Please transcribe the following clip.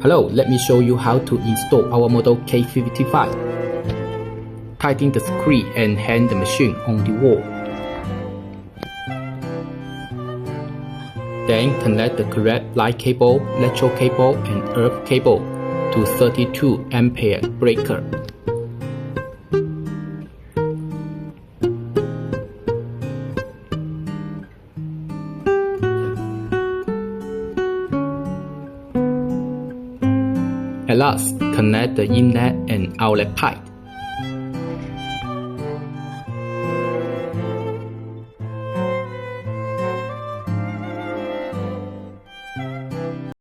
Hello, let me show you how to install our model K55. Tighten the screw and hang the machine on the wall. Then connect the correct light cable, electro cable and earth cable to 32 ampere breaker. At last, connect the inlet and outlet pipe.